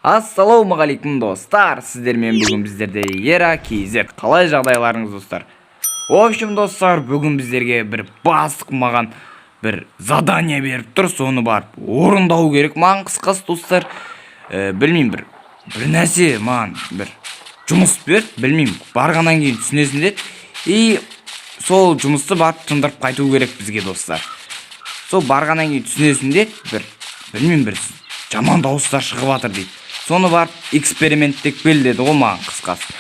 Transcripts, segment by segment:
Ассалаумағалейкум достар, сіздермен бүгін біздерде Ера KZ. Қалай жағдайларыңыз достар? В общем достар, бүгін біздерге бір бастық маған бір задание беріп тұр, соны барып орындау керек. Маған қысқасы достар, білмеймін, бір нәрсе маған бір жұмыс берді, білмеймін, барғаннан кейін түсінесің деді. И сол жұмысты барып тындырып қайту керек бізге достар. Сол барғаннан кейін түсінесің деді, білмеймін, бір жаман дауыстар шығып жатыр дейді. Соны барып эксперименттеп кел деді ғой маған қысқасы.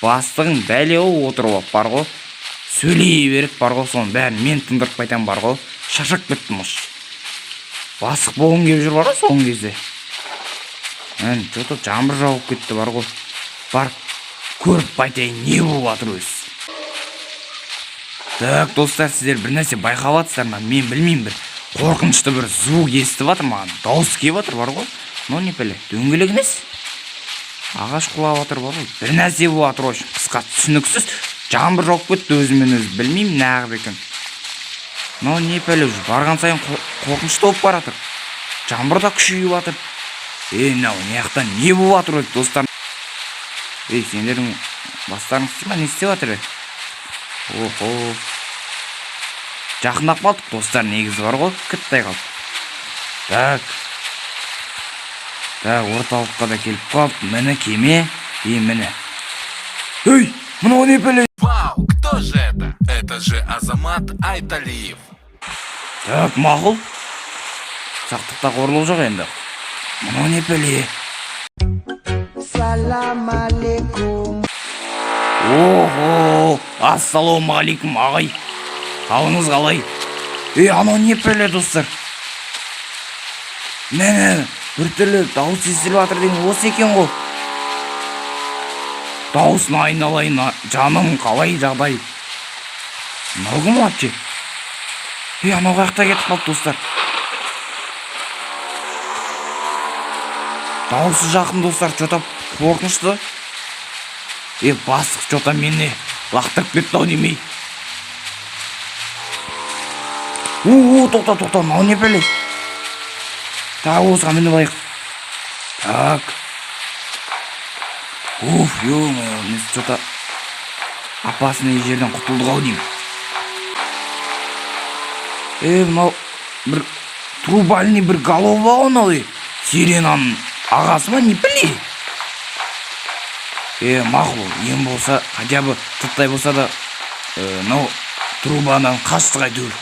Бастығың бәле отырып алып бар ғой, сөйлей беріп бар ғой, соның бәрін мен тындырып қайтам бар ғой. Шаршап кеттім осы. Бастық болғым келіп жүр бар ғой соңғы кезде. Что-то жаңбыр жауып кетті бар ғой. Барып көріп қайтайын, не болып жатыр өзі. Так, достар, сіздер бір нәрсе байқап жатсыздар ма? Мен білмеймін, бір қорқынышты бір звук естіп жатыр маған. Дауыс келіп жатыр бар ғой. Но не пілі, дөңгелек емес. Ағаш құлап жатыр бар ғой. Бір нәрсе болып жатыр ғой. Қысқа түсініксіз. Жаңбыр жауып кетті, өзімен өзі білмеймін нағып екен. Но не пілі, барған сайын қорқынышты болып бар жатыр. Жаңбыр да күшейіп жатыр. Мынау мынаяқтан не болып жатыр еді достар? Сендердің бастарың істей ма, не істеп жатыр? Охо. Жақындап қалдық достар, негізі бар ғой, кіттай қалды. Так, орталыққа да келіп қалдық. Міне кеме, міне. Мынау не пілі? Вау, кто же это? Это же Азамат Айталиев. Так, мақұл. Сақтықта қорлық жоқ енді. Мынау не пілі? Салам алейкум. Охо, ассалаумағалейкум ағай. Қалыңыз қалай? Анау не пілі достар? Мені бір түрлі дауыс естіліп жатыр деген осы екен ғой. Дауысын айналайын, жаным қалай жағдай? Мынау кім вообще? Анау қаяқта кетіп қалды достар. Дауысы жақын достар, что-то қорқынышты. Бастық что-то мені лақтырып кетті-ау демей. Тоқта, мынау не пілі? Так, осыған мініп алайық. Так. Ё-моё, что-то опасный жерден құтылдық-ау деймін. Мынау бір трубальный бір голова анау. Сиренаның ағасы ма, не біле? Мақұл, ем болса, хотя бы тыттай болса да, мынау трубадан қашсық әйтеуір.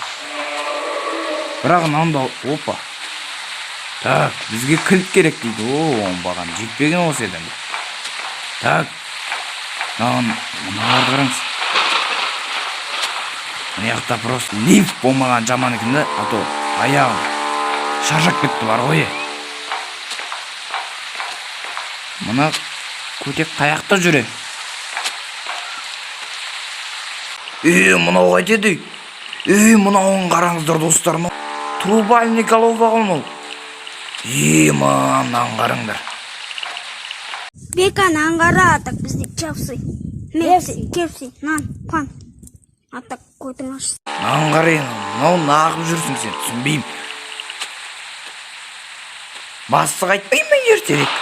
Бірақ мынау опа. Так, бізге кілт керек дейді. Баған жетпеген осы еді. Так, мыналарды қараңыз. Мынаяқта просто лифт болмаған жаман екен да, а то аяғым шаршап кетті бар ғой. Мына көтек қаяқта жүре. Мынау қайтеді? Мынауын қараңыздар достар. Трубальный голова қолмол. Мынауын қараңдар. Беканы аңғара, так бізде чапсы, мепси, кепси, нан, пан. Аттак көтің ашсы. Аңғарайын, мынау нағып жүрсің сен, түсінбеймін. Бастық айтпай ма ертерек?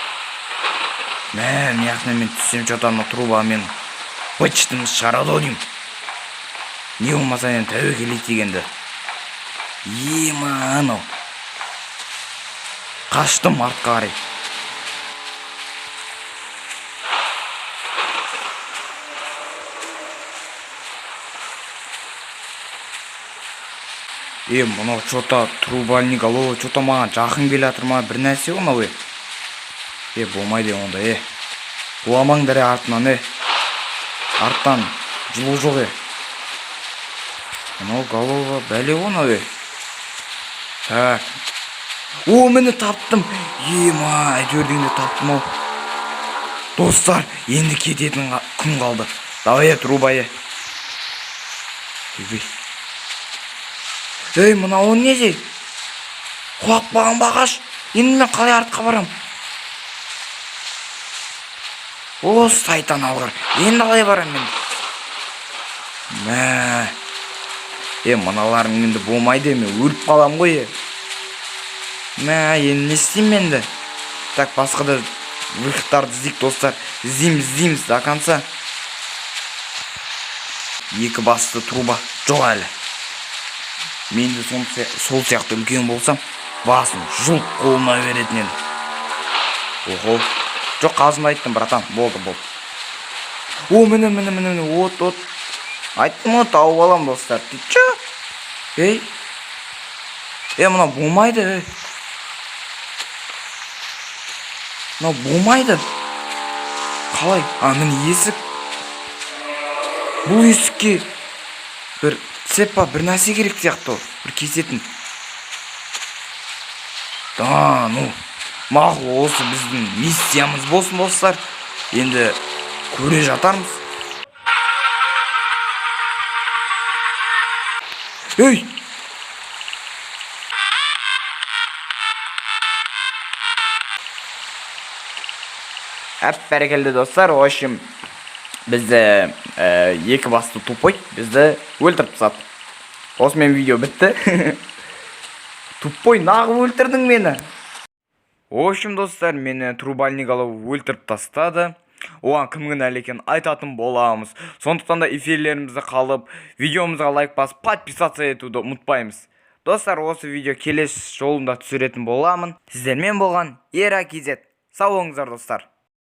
Мияқына мен түссем что-то трубамен бычтымыз шығарады деймін. Не болмаса мен тәуекел етегенді. Анау. Қаштым артқа қарай. Мынау что-то трубальный голова, что-то маған жақын келе жатыр ма, бір нәрсе ғой мынау. Болмайды онда, Құламаңдар артынан, Арттан жылу жоқ, Мынау голова бәле ғой мынау, Так. Мені таптым. Әйтеуір дегенде таптым ау. Достар, енді кететін күн қалды. Давай, труба, мынау не де? Құлап баған бағаш. Енді мен қалай артқа барам? Сайтан алғыр. Енді қалай барам мен? Мыналарың енді болмайды, мен өліп қалам ғой. Енді не істеймін енді? Так, басқа да выходтарды іздейік достар. Іздейміз до конца. Екі басты труба жоқ әлі. Мен де сол сияқты үлкен болсам, басын жұлып қолына беретін еді. Охо. Жоқ, қазымды айттым, братан. Болды. О, міне. От. Айттым ғой, тауып алам, достар. Ты чё? Ей, мына болмайды, Мына болмайды. Қалай? Міне есік. Бұл есікке бір цепа, бір нәрсе керек сияқты, бір кесетін. Мақұл, осы біздің миссиямыз болсын, достар. Енді көре жатармыз. Ей! Бәрекелді достар, в общем, бізді екі басты тупой бізді өлтіріп тастады. Осымен видео бітті. Тупой, нағып өлтірдің мені. В общем, достар, мені трубальный голов өлтіріп тастады. Оған кім кінәлі екенін айтатын боламыз. Сондықтан да эфирлерімізді қалып, видеомызға лайк басып, подписаться етуді ұмытпаймыз. Достар, осы видео келесі жолында түсіретін боламын. Сіздермен болған Ера KZ. Сау болыңыздар, достар.